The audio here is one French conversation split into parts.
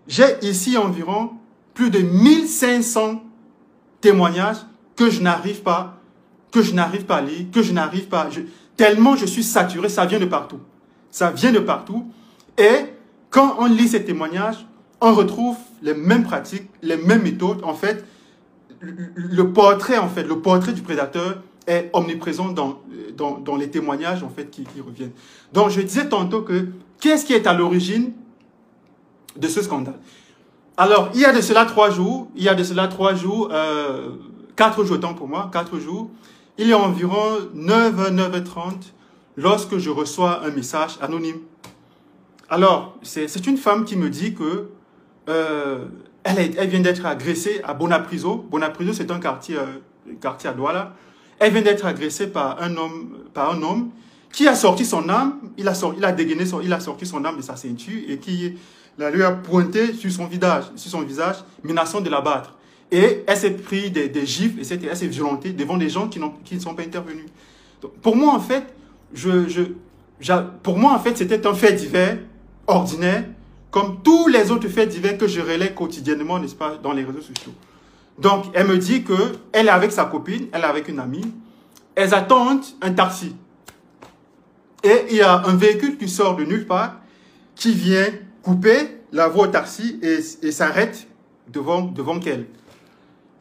J'ai ici environ plus de 1500 témoignages que je n'arrive pas à lire, que je n'arrive pas... tellement je suis saturé, ça vient de partout. Ça vient de partout. Et quand on lit ces témoignages, on retrouve les mêmes pratiques, les mêmes méthodes. En fait, le portrait du prédateur est omniprésent dans les témoignages en fait, qui reviennent. Donc, je disais tantôt que qu'est-ce qui est à l'origine de ce scandale? Alors, il y a de cela 3 jours, 4 jours, tant pour moi, 4 jours, il y a environ 9h, 9h30, lorsque je reçois un message anonyme. Alors, c'est une femme qui me dit que elle vient d'être agressée à Bonapriso. Bonapriso, c'est un quartier à Douala. Elle vient d'être agressée par un homme qui a sorti son arme, il a sorti son arme de sa ceinture et qui lui a pointé sur son visage, menaçant de l'abattre. Et elle s'est pris des gifles, et elle s'est violentée devant des gens qui ne sont pas intervenus. Donc, pour moi, en fait, c'était un fait divers ordinaire, comme tous les autres faits divers que je relaie quotidiennement, n'est-ce pas, dans les réseaux sociaux. Donc, elle me dit qu'elle est avec sa copine, elle est avec une amie, elles attendent un taxi. Et il y a un véhicule qui sort de nulle part, qui vient couper la voie au taxi et s'arrête devant qu'elle.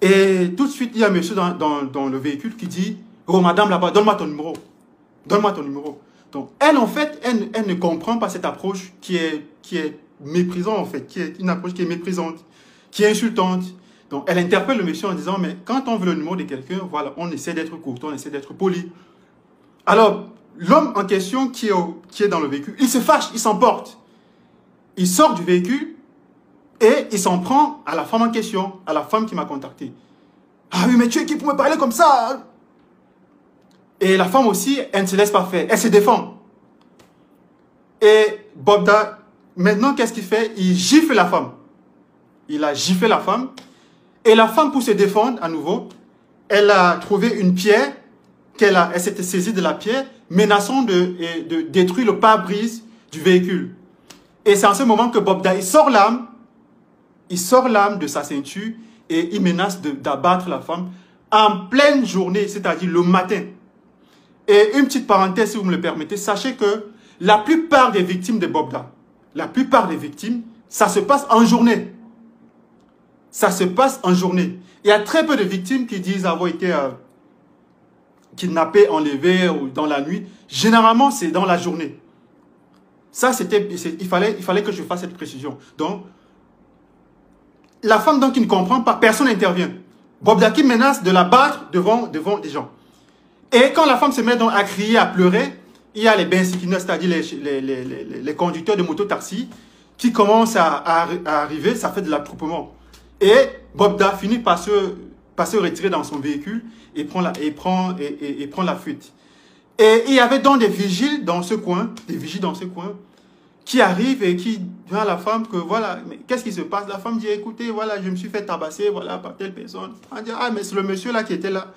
Et tout de suite, il y a un monsieur dans le véhicule qui dit « Oh, madame là-bas, donne-moi ton numéro. Donne-moi ton numéro. » Donc, elle, en fait, elle ne comprend pas cette approche qui est méprisante, en fait, qui est une approche qui est méprisante, qui est insultante. Donc, elle interpelle le monsieur en disant « Mais quand on veut le numéro de quelqu'un, voilà, on essaie d'être courtois, on essaie d'être poli. » Alors, l'homme en question qui est dans le véhicule, il se fâche, il s'emporte. Il sort du véhicule et il s'en prend à la femme en question, à la femme qui m'a contacté. « Ah oui, mais tu es qui pour me parler comme ça ?» Et la femme aussi, elle ne se laisse pas faire, elle se défend. Et Bobda, maintenant, qu'est-ce qu'il fait? Il gifle la femme. Il a giflé la femme. Et la femme, pour se défendre à nouveau, elle a trouvé une pierre, elle s'était saisie de la pierre, menaçant de détruire le pare-brise du véhicule. Et c'est en ce moment que Bobda, il sort l'arme de sa ceinture et il menace d'abattre la femme en pleine journée, c'est-à-dire le matin. Et une petite parenthèse, si vous me le permettez, sachez que la plupart des victimes de Bobda, la plupart des victimes, ça se passe en journée. Ça se passe en journée. Il y a très peu de victimes qui disent avoir été kidnappées, enlevées ou dans la nuit. Généralement, c'est dans la journée. Ça, il fallait que je fasse cette précision. Donc, la femme donc qui ne comprend pas, personne n'intervient. Bobda qui menace de la battre devant des gens. Et quand la femme se met donc à crier, à pleurer, il y a les bensikineurs, c'est-à-dire les conducteurs de moto-taxi, qui commencent à arriver, ça fait de l'attroupement. Et Bobda finit par se retirer dans son véhicule et prend la fuite. Et il y avait donc des vigiles dans ce coin, qui arrivent et qui disent à la femme que voilà, mais qu'est-ce qui se passe? La femme dit, écoutez, voilà, je me suis fait tabasser, voilà, par telle personne. On dit, ah, mais c'est le monsieur là qui était là.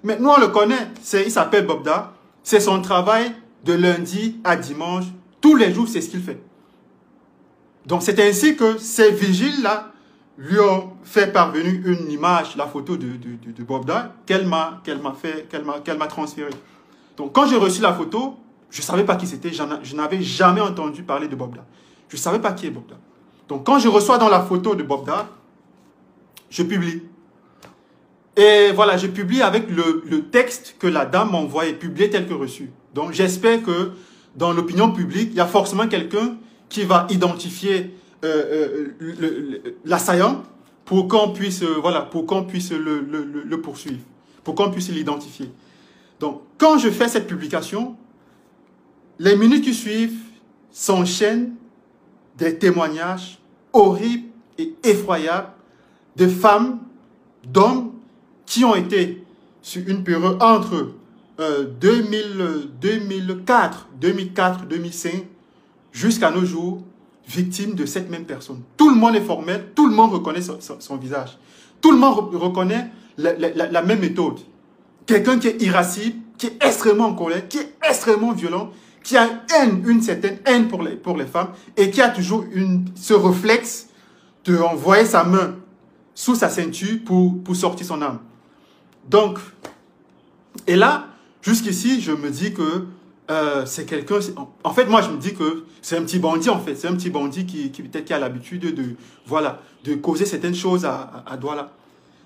Mais nous, on le connaît, il s'appelle Bobda, c'est son travail de lundi à dimanche, tous les jours, c'est ce qu'il fait. Donc, c'est ainsi que ces vigiles-là lui ont fait parvenir une image, la photo de Bobda, qu'elle m'a transférée. Donc, quand j'ai reçu la photo, je ne savais pas qui c'était, je n'avais jamais entendu parler de Bobda. Je ne savais pas qui est Bobda. Donc, quand je reçois dans la photo de Bobda, je publie. Et voilà, je publie avec le texte que la dame m'envoie et publié tel que reçu. Donc, j'espère que dans l'opinion publique, il y a forcément quelqu'un qui va identifier l'assaillant pour qu'on puisse, le poursuivre, pour qu'on puisse l'identifier. Donc, quand je fais cette publication, les minutes qui suivent s'enchaînent des témoignages horribles et effroyables de femmes, d'hommes qui ont été sur une période entre 2004, 2005 jusqu'à nos jours, victimes de cette même personne. Tout le monde est formel, tout le monde reconnaît son visage. Tout le monde reconnaît la même méthode. Quelqu'un qui est irascible, qui est extrêmement en colère, qui est extrêmement violent, qui a une certaine haine pour les femmes et qui a toujours ce réflexe d'envoyer sa main sous sa ceinture pour sortir son âme. Donc, et là, jusqu'ici, je me dis que c'est quelqu'un... En fait, moi, je me dis que c'est un petit bandit, en fait. C'est un petit bandit qui peut-être qui a l'habitude de causer certaines choses à Douala.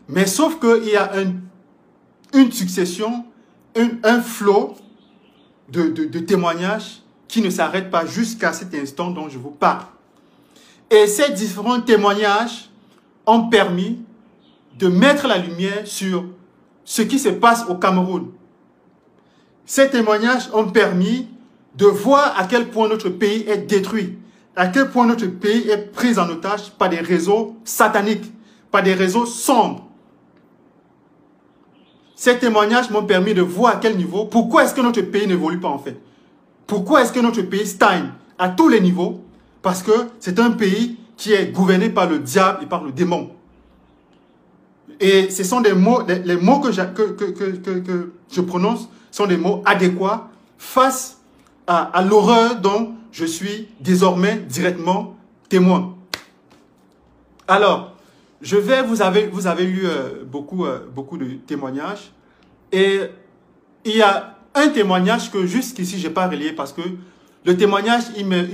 Mais sauf qu'il y a une succession, un flot de témoignages qui ne s'arrête pas jusqu'à cet instant dont je vous parle. Et ces différents témoignages ont permis de mettre la lumière sur ce qui se passe au Cameroun. Ces témoignages ont permis de voir à quel point notre pays est détruit, à quel point notre pays est pris en otage par des réseaux sataniques, par des réseaux sombres. Ces témoignages m'ont permis de voir à quel niveau, pourquoi est-ce que notre pays n'évolue pas en fait. Pourquoi est-ce que notre pays stagne à tous les niveaux? Parce que c'est un pays qui est gouverné par le diable et par le démon. Et ce sont des mots, les mots que je prononce sont des mots adéquats face à l'horreur dont je suis désormais directement témoin. Alors, vous avez lu beaucoup de témoignages et il y a un témoignage que jusqu'ici je n'ai pas relayé parce que le témoignage, le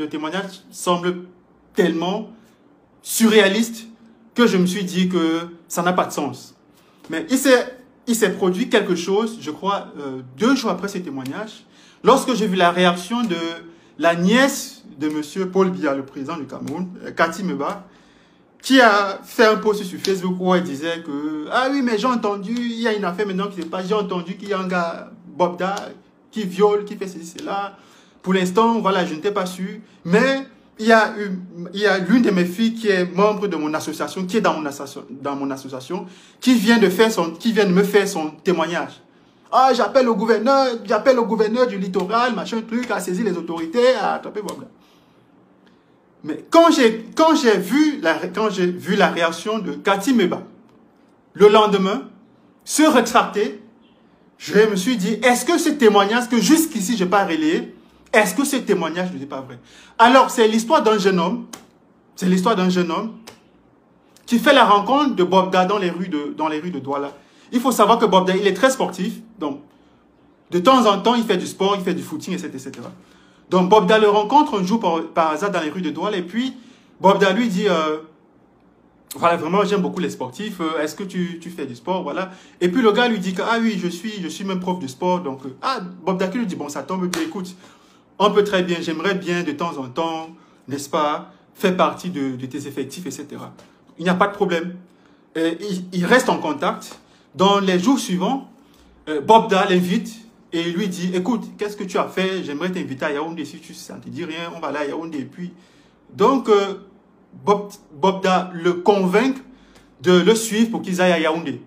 témoignage semble tellement surréaliste que je me suis dit que ça n'a pas de sens. Mais il s'est produit quelque chose, je crois, 2 jours après ce témoignage, lorsque j'ai vu la réaction de la nièce de M. Paul Biya, le président du Cameroun, Cathy Meba, qui a fait un post sur Facebook où elle disait que « Ah oui, mais j'ai entendu, il y a une affaire maintenant qui se passe, j'ai entendu qu'il y a un gars, Bobda, qui viole, qui fait ceci, cela. Pour l'instant, voilà, je n'étais pas sûr. Mais il y a l'une de mes filles qui est membre de mon association, qui est dans mon association, qui vient de me faire son témoignage. Ah, j'appelle au gouverneur du littoral, machin truc, à saisir les autorités, à attraper Bobda. » Mais quand j'ai vu la réaction de Cathy Meba, le lendemain, se rétracter, je me suis dit, est-ce que ce témoignage que jusqu'ici je n'ai pas relayé, est-ce que ce témoignage n'est pas vrai? Alors, c'est l'histoire d'un jeune homme, qui fait la rencontre de Bobda dans les rues de Douala. Il faut savoir que Bobda, il est très sportif, donc de temps en temps, il fait du sport, il fait du footing, etc. Donc Bobda le rencontre un jour par hasard dans les rues de Douala, et puis Bobda lui dit, voilà, vraiment j'aime beaucoup les sportifs, est-ce que tu fais du sport, voilà. Et puis le gars lui dit que, ah oui, je suis même prof de sport, donc, Bobda qui lui dit, bon, ça tombe bien, écoute, on peut très bien, j'aimerais bien de temps en temps, n'est-ce pas, faire partie de tes effectifs, etc. Il n'y a pas de problème. Il reste en contact. Dans les jours suivants, Bobda l'invite et lui dit, écoute, qu'est-ce que tu as fait? J'aimerais t'inviter à Yaoundé, si ça ne te dit rien, on va aller à Yaoundé. Et puis, donc, Bobda le convainc de le suivre pour qu'ils aillent à Yaoundé.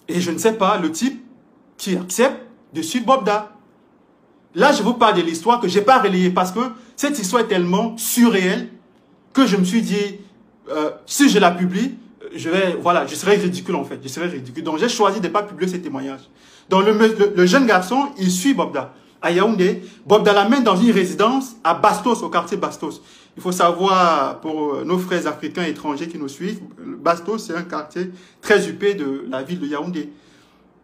Et je ne sais pas, le type qui accepte de suivre Bobda. Là, je vous parle de l'histoire que je n'ai pas relayée parce que cette histoire est tellement surréelle que je me suis dit, si je la publie, je serai ridicule en fait. Je serai ridicule. Donc, j'ai choisi de ne pas publier ces témoignages. Donc, le jeune garçon, il suit Bobda à Yaoundé. Bobda l'amène dans une résidence à Bastos, au quartier Bastos. Il faut savoir, pour nos frères africains étrangers qui nous suivent, Bastos, c'est un quartier très huppé de la ville de Yaoundé.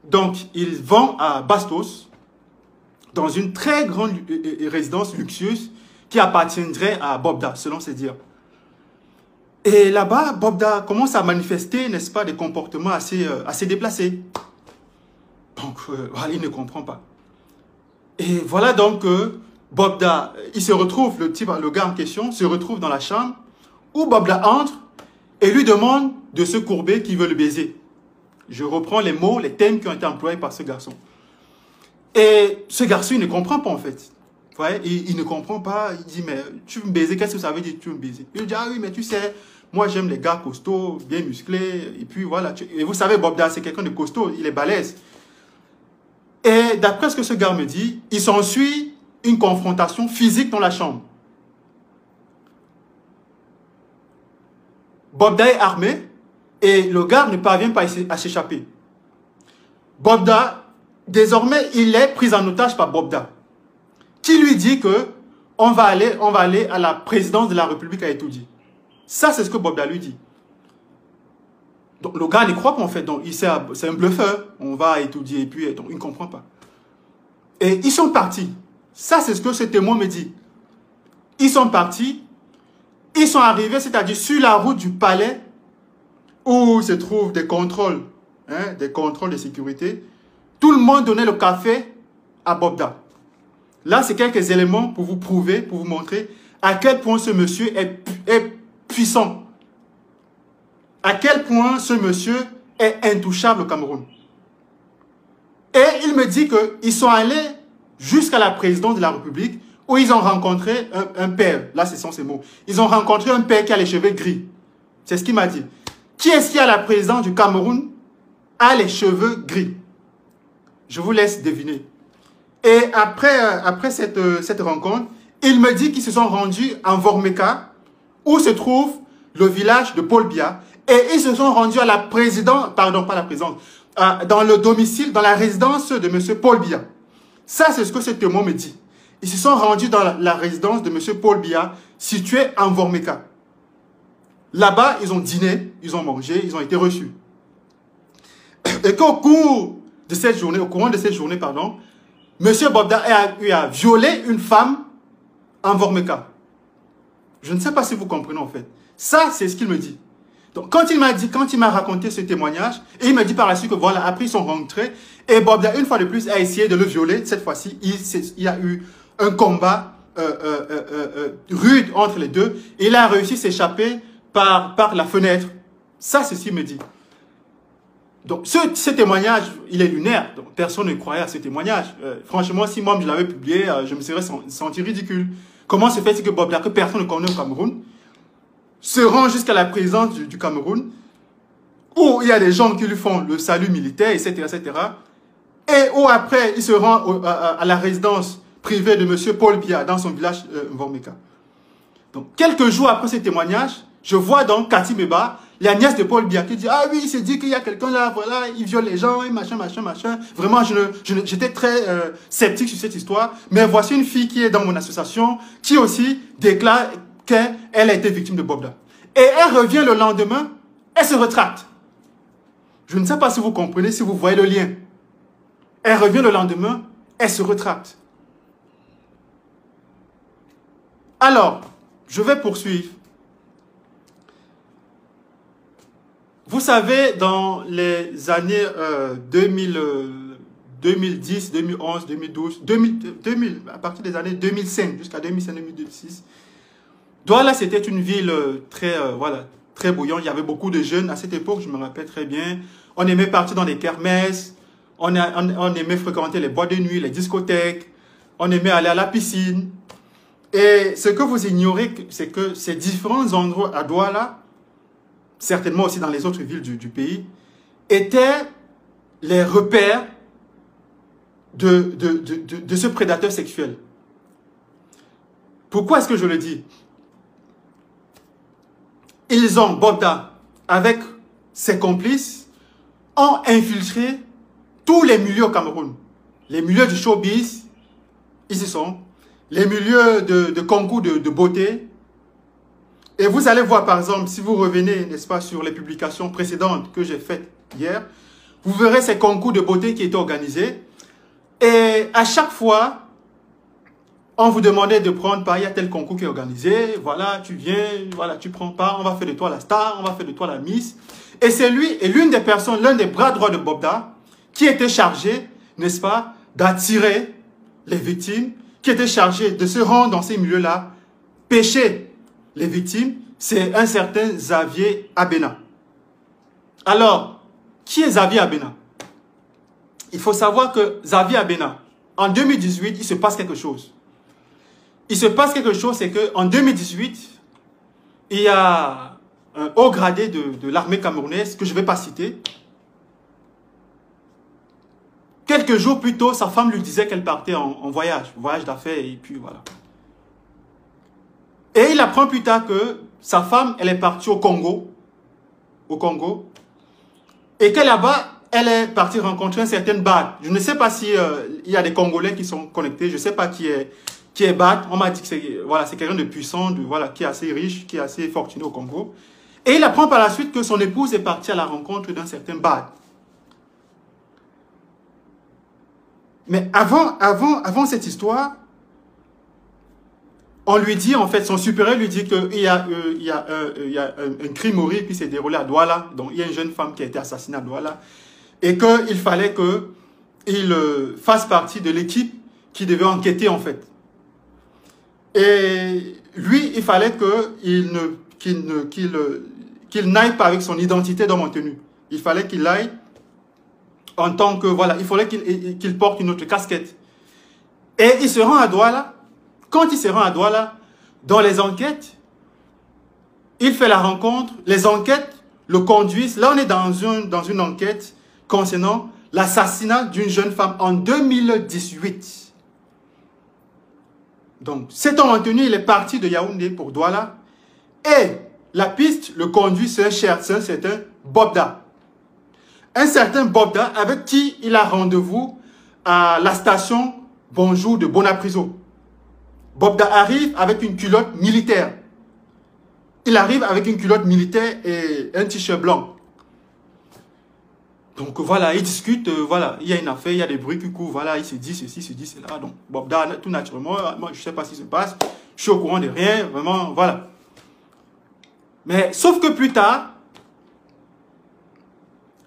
Donc, ils vont à Bastos, dans une très grande résidence luxueuse qui appartiendrait à Bobda, selon ses dires. Et là-bas, Bobda commence à manifester, n'est-ce pas, des comportements assez déplacés. Donc, voilà, il ne comprend pas. Et voilà donc que Bobda, il se retrouve, le gars en question, se retrouve dans la chambre où Bobda entre et lui demande de se courber qu'il veut le baiser. Je reprends les mots, les thèmes qui ont été employés par ce garçon. Et ce garçon, il ne comprend pas en fait. Vous voyez, il ne comprend pas. Il dit, mais tu veux me baiser? Qu'est-ce que ça veut dire tu veux me baiser? Il dit, ah oui, mais tu sais, moi j'aime les gars costauds, bien musclés. Et puis voilà. Et vous savez, Bobda, c'est quelqu'un de costaud, il est balèze. Et d'après ce que ce gars me dit, il s'ensuit une confrontation physique dans la chambre. Bobda est armé et le gars ne parvient pas à s'échapper. Bobda, désormais, il est pris en otage par Bobda, qui lui dit que on va aller à la présidence de la République à étudier. Ça, c'est ce que Bobda lui dit. Donc, le gars n'y croit pas, en fait. Donc, c'est un bluffeur. On va étudier, et puis, donc, il ne comprend pas. Et ils sont partis. Ça, c'est ce que ce témoin me dit. Ils sont partis. Ils sont arrivés, c'est-à-dire sur la route du palais, où se trouvent des contrôles, des contrôles de sécurité. Tout le monde donnait le café à Bobda. Là, c'est quelques éléments pour vous prouver, pour vous montrer à quel point ce monsieur est puissant. À quel point ce monsieur est intouchable au Cameroun. Et il me dit qu'ils sont allés jusqu'à la présidence de la République où ils ont rencontré un père. Là, ce sont ces mots. Ils ont rencontré un père qui a les cheveux gris. C'est ce qu'il m'a dit. Qui est-ce qui, à la présidence du Cameroun, a les cheveux gris? Je vous laisse deviner. Et après cette rencontre, il me dit qu'ils se sont rendus en Vormeka, où se trouve le village de Paul Biya. Et ils se sont rendus à la présidence, pardon, pas la présidence, dans le domicile, dans la résidence de M. Paul Biya. Ça, c'est ce que ce témoin me dit. Ils se sont rendus dans la résidence de M. Paul Biya, située en Vormeka. Là-bas, ils ont dîné, ils ont mangé, ils ont été reçus. Et qu'au cours de cette journée, au courant de cette journée, pardon, M. Bobda a violé une femme en Vormeka. Je ne sais pas si vous comprenez en fait. Ça, c'est ce qu'il me dit. Donc, quand il m'a raconté ce témoignage, et il m'a dit par la suite que voilà, après ils sont rentrés, et Bobda, une fois de plus, a essayé de le violer. Cette fois-ci, il y a eu un combat rude entre les deux, et il a réussi à s'échapper par la fenêtre. Ça, c'est ce qu'il me dit. Donc, ce témoignage, il est lunaire. Donc, personne ne croyait à ce témoignage. Franchement, si moi, je l'avais publié, je me serais senti ridicule. Comment se fait-il que Bobda, que personne ne connaît au Cameroun, se rend jusqu'à la présidence du Cameroun, où il y a des gens qui lui font le salut militaire, etc., etc., et où après, il se rend à la résidence privée de M. Paul Biya, dans son village Vormeka. Donc, quelques jours après ce témoignage, je vois donc Cathy Meba, la nièce de Paul Biya, qui dit « Ah oui, il s'est dit qu'il y a quelqu'un là, voilà, il viole les gens, et machin, machin, machin. » Vraiment, j'étais très sceptique sur cette histoire. Mais voici une fille qui est dans mon association, qui aussi déclare qu'elle a été victime de Bobda. Et elle revient le lendemain, elle se retracte. Je ne sais pas si vous comprenez, si vous voyez le lien. Elle revient le lendemain, elle se retracte. Alors, je vais poursuivre. Vous savez, dans les années 2010, 2011, 2012, 2000, à partir des années 2005 jusqu'à 2005-2006, Douala, c'était une ville très bouillante. Il y avait beaucoup de jeunes. À cette époque, je me rappelle très bien. On aimait partir dans les kermesses. On aimait fréquenter les boîtes de nuit, les discothèques. On aimait aller à la piscine. Et ce que vous ignorez, c'est que ces différents endroits à Douala, certainement aussi dans les autres villes du pays, étaient les repères de ce prédateur sexuel. Pourquoi est-ce que je le dis? Ils ont, Bobda, avec ses complices, ont infiltré tous les milieux au Cameroun. Les milieux du showbiz, ils y sont. Les milieux de concours de beauté. Et vous allez voir, par exemple, si vous revenez, n'est-ce pas, sur les publications précédentes que j'ai faites hier, vous verrez ces concours de beauté qui étaient organisés. Et à chaque fois, on vous demandait de prendre part, il y a tel concours qui est organisé, voilà, tu viens, voilà, tu prends part, on va faire de toi la star, on va faire de toi la Miss. Et c'est lui, et l'une des personnes, l'un des bras droits de Bobda, qui était chargé, n'est-ce pas, d'attirer les victimes, qui était chargé de se rendre dans ces milieux-là, pêcher les victimes, c'est un certain Xavier Abena. Alors, qui est Xavier Abena? Il faut savoir que Xavier Abena, en 2018, il se passe quelque chose. Il se passe quelque chose, c'est qu'en 2018, il y a un haut gradé de l'armée camerounaise, que je ne vais pas citer. Quelques jours plus tôt, sa femme lui disait qu'elle partait en voyage d'affaires, et puis voilà. Et il apprend plus tard que sa femme, elle est partie au Congo, et que là-bas, elle est partie rencontrer un certain Bad. Je ne sais pas si il y a des Congolais qui sont connectés, je ne sais pas qui est qui est Bad. On m'a dit que c'est voilà, quelqu'un de puissant, voilà, qui est assez riche, qui est assez fortuné au Congo. Et il apprend par la suite que son épouse est partie à la rencontre d'un certain Bad. Mais avant cette histoire, on lui dit, en fait, son supérieur lui dit qu'il y a un crime horrible qui s'est déroulé à Douala. Donc, il y a une jeune femme qui a été assassinée à Douala. Et qu'il fallait qu'il fasse partie de l'équipe qui devait enquêter, en fait. Et lui, il fallait qu'il n'aille pas avec son identité d'homme en tenue. Il fallait qu'il aille en tant que, voilà, il fallait qu'il porte une autre casquette. Et il se rend à Douala. Quand il se rend à Douala, dans les enquêtes, il fait la rencontre, les enquêtes le conduisent. Là, on est dans une enquête concernant l'assassinat d'une jeune femme en 2018. Donc, cet homme en tenue, il est parti de Yaoundé pour Douala. Et la piste le conduit sur un certain Bobda. Un certain Bobda avec qui il a rendez-vous à la station Bonjour de Bonapriso. Bobda arrive avec une culotte militaire. Il arrive avec une culotte militaire et un t-shirt blanc. Donc voilà, ils discutent, voilà, il y a une affaire, il y a des bruits qui courent, voilà, il se dit ceci, se dit cela. Donc Bobda, tout naturellement, moi je ne sais pas ce qui se passe, je suis au courant de rien, vraiment, voilà. Mais sauf que plus tard,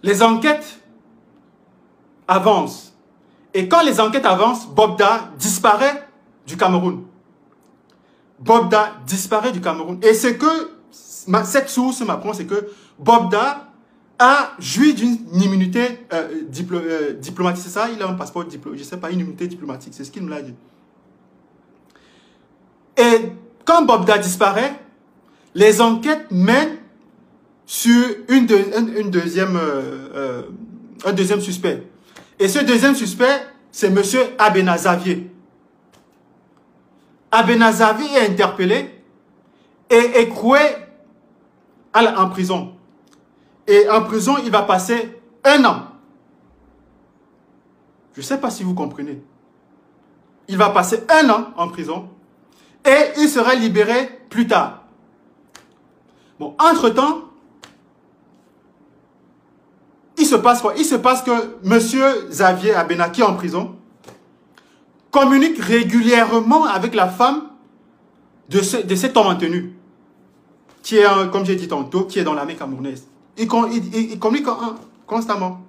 les enquêtes avancent. Et quand les enquêtes avancent, Bobda disparaît du Cameroun. Bobda disparaît du Cameroun. Et ce que cette source m'apprend, c'est que Bobda a joui d'une immunité diplomatique. C'est ça, il a un passeport diplomatique, je ne sais pas, une immunité diplomatique, c'est ce qu'il me l'a dit. Et quand Bobda disparaît, les enquêtes mènent sur un deuxième suspect. Et ce deuxième suspect, c'est M. Abena Xavier. Abena Xavier est interpellé et écroué en prison. Et en prison, il va passer 1 an. Je ne sais pas si vous comprenez. Il va passer 1 an en prison et il sera libéré plus tard. Bon, entre-temps, il se passe quoi? Il se passe que M. Xavier Abena, qui est en prison, communique régulièrement avec la femme de cet homme en tenue, qui est, comme j'ai dit tantôt, qui est dans l'armée camerounaise. Il communique constamment.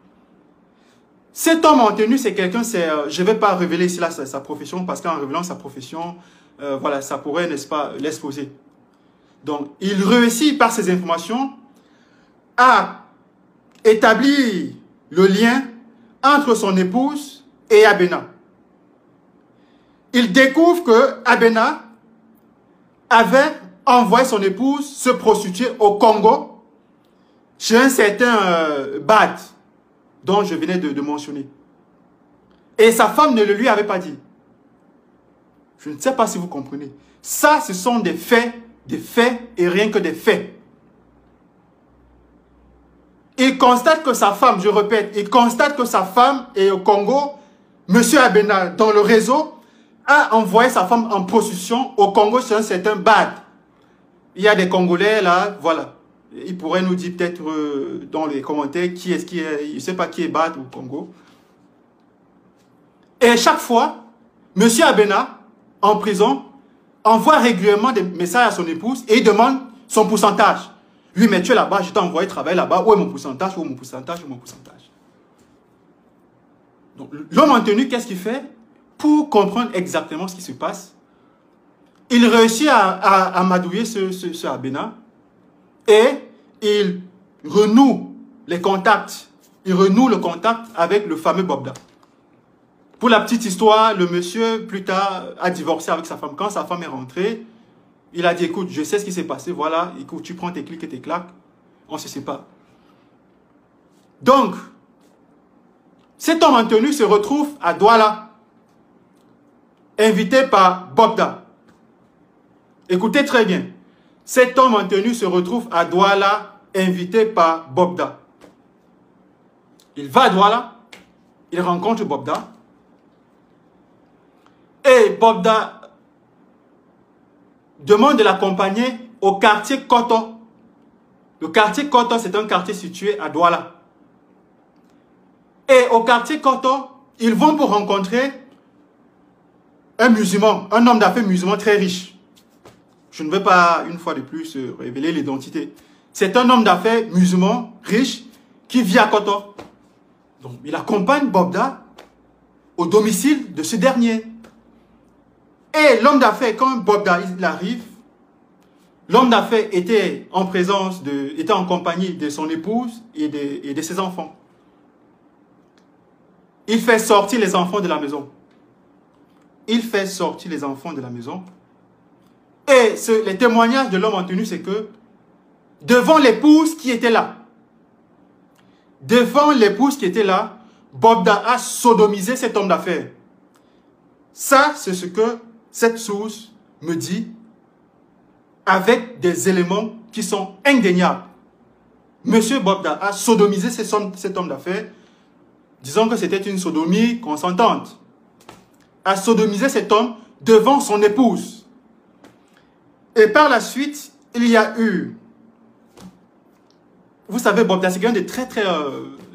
Cet homme en tenue, c'est quelqu'un, je ne vais pas révéler ici là, sa profession, parce qu'en révélant sa profession, voilà, ça pourrait, n'est-ce pas, l'exposer. Donc, il réussit par ces informations à établir le lien entre son épouse et Abena. Il découvre que Abena avait envoyé son épouse se prostituer au Congo chez un certain Bad dont je venais de mentionner. Et sa femme ne le lui avait pas dit. Je ne sais pas si vous comprenez. Ça, ce sont des faits et rien que des faits. Il constate que sa femme, je répète, il constate que sa femme est au Congo. Monsieur Abena, dans le réseau, a envoyé sa femme en prostitution au Congo sur un certain Bad. Il y a des Congolais là, voilà. Ils pourraient nous dire peut-être dans les commentaires qui est-ce qui est, je ne sais pas qui est Bad au Congo. Et chaque fois, monsieur Abena, en prison, envoie régulièrement des messages à son épouse et il demande son pourcentage. Oui, mais tu es là-bas, je t'ai envoyé travailler là-bas. Où est mon pourcentage? Où est mon pourcentage? Où est mon pourcentage? Donc, l'homme en tenue, qu'est-ce qu'il fait? Pour comprendre exactement ce qui se passe, il réussit à amadouiller ce Abena et il renoue les contacts. Il renoue le contact avec le fameux Bobda. Pour la petite histoire, le monsieur, plus tard, a divorcé avec sa femme. Quand sa femme est rentrée, il a dit, écoute, je sais ce qui s'est passé, voilà, écoute, tu prends tes clics et tes claques, on se sépare. Donc, cet homme en tenue se retrouve à Douala, invité par Bobda. Écoutez très bien, cet homme en tenue se retrouve à Douala, invité par Bobda. Il va à Douala, il rencontre Bobda, et Bobda demande de l'accompagner au quartier Koto. Le quartier Koto, c'est un quartier situé à Douala. Et au quartier Koto, ils vont pour rencontrer un musulman, un homme d'affaires musulman très riche. Je ne vais pas, une fois de plus, révéler l'identité. C'est un homme d'affaires musulman riche qui vit à Koto. Donc, il accompagne Bobda au domicile de ce dernier. Et l'homme d'affaires, quand Bobda il arrive, l'homme d'affaires était en présence était en compagnie de son épouse et de ses enfants. Il fait sortir les enfants de la maison. Il fait sortir les enfants de la maison. Et les témoignages de l'homme en tenue, c'est que devant l'épouse qui était là, Bobda a sodomisé cet homme d'affaires. Ça, c'est ce que cette source me dit avec des éléments qui sont indéniables. Monsieur Bobda a sodomisé cet homme d'affaires. Disons que c'était une sodomie consentante. A sodomisé cet homme devant son épouse. Et par la suite, il y a eu... Vous savez, Bobda, c'est quelqu'un de très, très...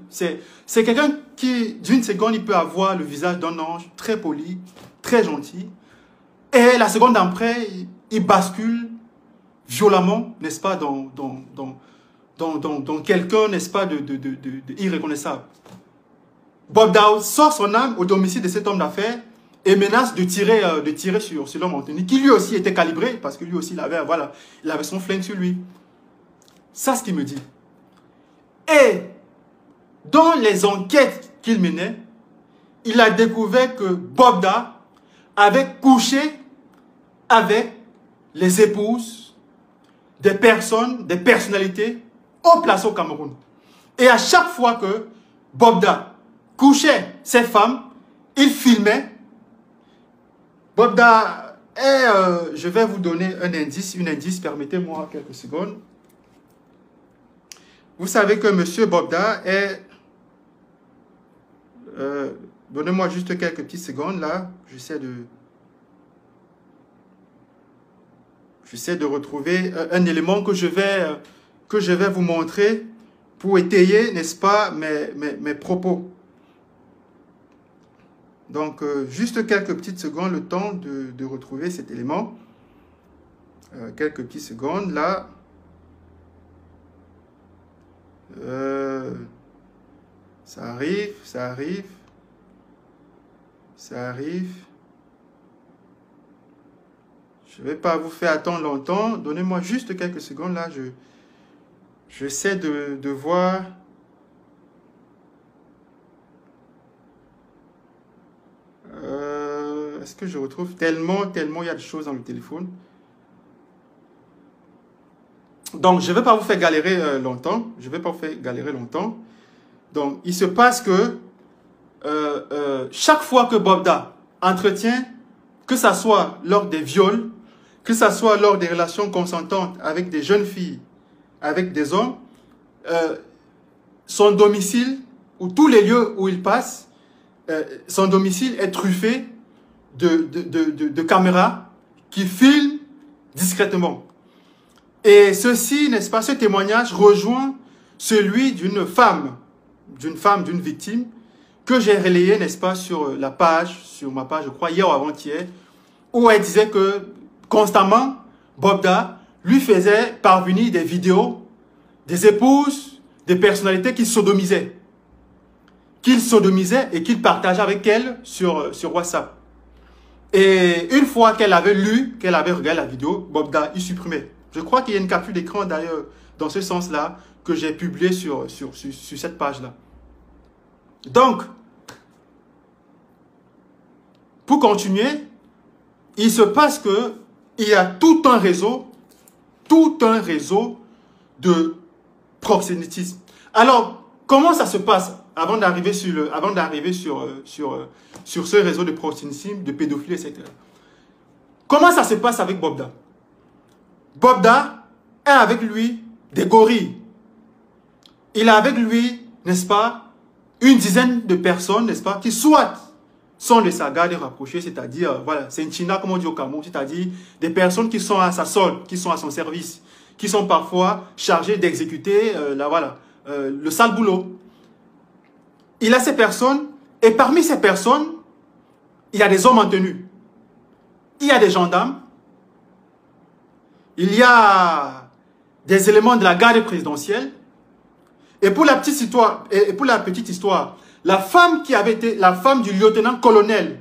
c'est quelqu'un qui, d'une seconde, il peut avoir le visage d'un ange, très poli, très gentil. Et la seconde d'après, il bascule violemment, n'est-ce pas, dans quelqu'un, n'est-ce pas, de irreconnaissable. Bobda sort son âme au domicile de cet homme d'affaires et menace de tirer sur l'homme en tenue, qui lui aussi était calibré, parce que lui aussi, il avait son flingue sur lui. Ça, ce qu'il me dit. Et dans les enquêtes qu'il menait, il a découvert que Bobda avait couché avec les épouses des personnes, des personnalités haut placées au Cameroun. Et à chaque fois que Bobda couchait ces femmes, il filmait. Bobda je vais vous donner un indice, permettez-moi quelques secondes. Vous savez que M. Bobda est... donnez-moi juste quelques petites secondes là. J'essaie de retrouver un élément que je vais vous montrer pour étayer, n'est-ce pas, mes propos. Donc, juste quelques petites secondes, le temps de retrouver cet élément. Quelques petites secondes, là. Ça arrive. Je ne vais pas vous faire attendre longtemps. Donnez-moi juste quelques secondes, là. J'essaie de voir... Est-ce que je retrouve tellement il y a de choses dans le téléphone. Donc, je ne vais pas vous faire galérer longtemps. Donc, il se passe que chaque fois que Bobda entretient, que ce soit lors des viols, que ce soit lors des relations consentantes avec des jeunes filles, avec des hommes, son domicile, ou tous les lieux où il passe, son domicile est truffé de caméras qui filment discrètement. Et ceci, n'est-ce pas, ce témoignage rejoint celui d'une victime, que j'ai relayé, n'est-ce pas, sur ma page, je crois, hier ou avant-hier, où elle disait que constamment, Bobda lui faisait parvenir des vidéos des épouses, des personnalités qu'il sodomisait et qu'il partageait avec elle sur WhatsApp. Et une fois qu'elle avait regardé la vidéo, Bobda, il supprimait. Je crois qu'il y a une capture d'écran d'ailleurs, dans ce sens-là, que j'ai publié sur cette page-là. Donc, pour continuer, il se passe qu'il y a tout un réseau de proxénétisme. Alors, comment ça se passe avant d'arriver sur ce réseau de proxénétisme, de pédophilie, etc. Comment ça se passe avec Bobda? Bobda est avec lui des gorilles. Il a avec lui, n'est-ce pas, une dizaine de personnes, n'est-ce pas, qui soit sont de sa garde rapprochée, c'est-à-dire, voilà, c'est une china, comme on dit au Cameroun, c'est-à-dire des personnes qui sont à sa solde, qui sont à son service, qui sont parfois chargées d'exécuter le sale boulot. Il a ces personnes, et parmi ces personnes, il y a des hommes en tenue, il y a des gendarmes, il y a des éléments de la garde présidentielle. Et pour la petite histoire, la femme qui avait été la femme du lieutenant-colonel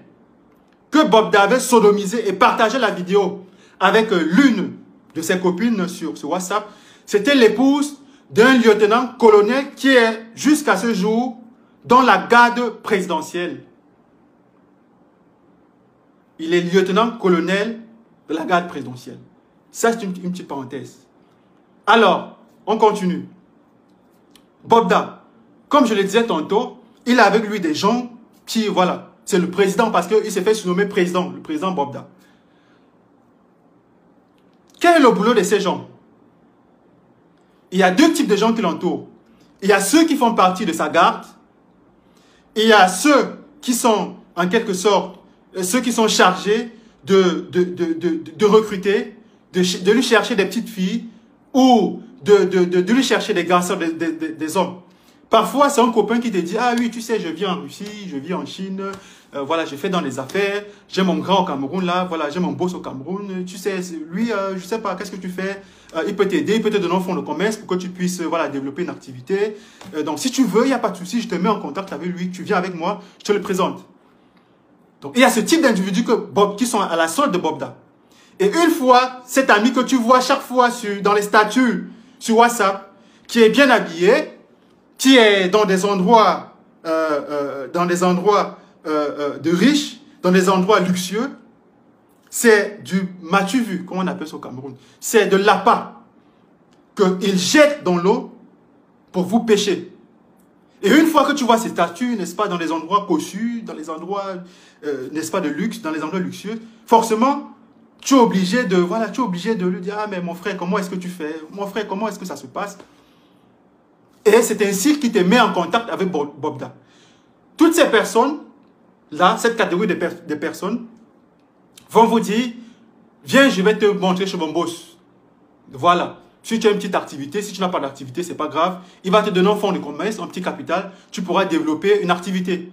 que Bobda avait sodomisé et partagé la vidéo avec l'une de ses copines sur WhatsApp, c'était l'épouse d'un lieutenant-colonel qui est jusqu'à ce jour dans la garde présidentielle. Il est lieutenant-colonel de la garde présidentielle. Ça, c'est une petite parenthèse. Alors, on continue. Bobda, comme je le disais tantôt, il a avec lui des gens qui, voilà, c'est le président parce qu'il s'est fait surnommer président, le président Bobda. Quel est le boulot de ces gens? Il y a deux types de gens qui l'entourent. Il y a ceux qui font partie de sa garde. Et il y a ceux qui sont, en quelque sorte, ceux qui sont chargés de recruter, de lui chercher des petites filles ou de lui chercher des garçons, des hommes. Parfois, c'est un copain qui te dit, ah oui, tu sais, je vis en Russie, je vis en Chine, voilà, je fais dans les affaires, j'ai mon grand au Cameroun là, voilà, j'ai mon boss au Cameroun, tu sais, lui, je sais pas, qu'est-ce que tu fais? Il peut t'aider, il peut te donner un fonds de commerce pour que tu puisses, voilà, développer une activité. Donc, si tu veux, il n'y a pas de souci, je te mets en contact avec lui, tu viens avec moi, je te le présente. Donc, il y a ce type d'individus qui sont à la solde de Bobda. Et une fois, cet ami que tu vois chaque fois dans les statuts sur WhatsApp, qui est bien habillé, qui est dans des endroits, de riches, dans des endroits luxueux, c'est du m'as-tu vu, comme on appelle ça au Cameroun, c'est de l'appât qu'il jette dans l'eau pour vous pêcher. Et une fois que tu vois ces statues, n'est-ce pas, dans les endroits cossus, dans les endroits, n'est-ce pas, de luxe, dans les endroits luxueux, forcément, tu es obligé de lui dire, ah mais mon frère, comment est-ce que tu fais? Mon frère, comment est-ce que ça se passe? Et c'est ainsi qu'il te met en contact avec Bobda. Toutes ces personnes, là, cette catégorie de personnes, vont vous dire, viens, je vais te montrer chez mon boss. Voilà. Si tu as une petite activité, si tu n'as pas d'activité, c'est pas grave. Il va te donner un fonds de commerce, un petit capital, tu pourras développer une activité.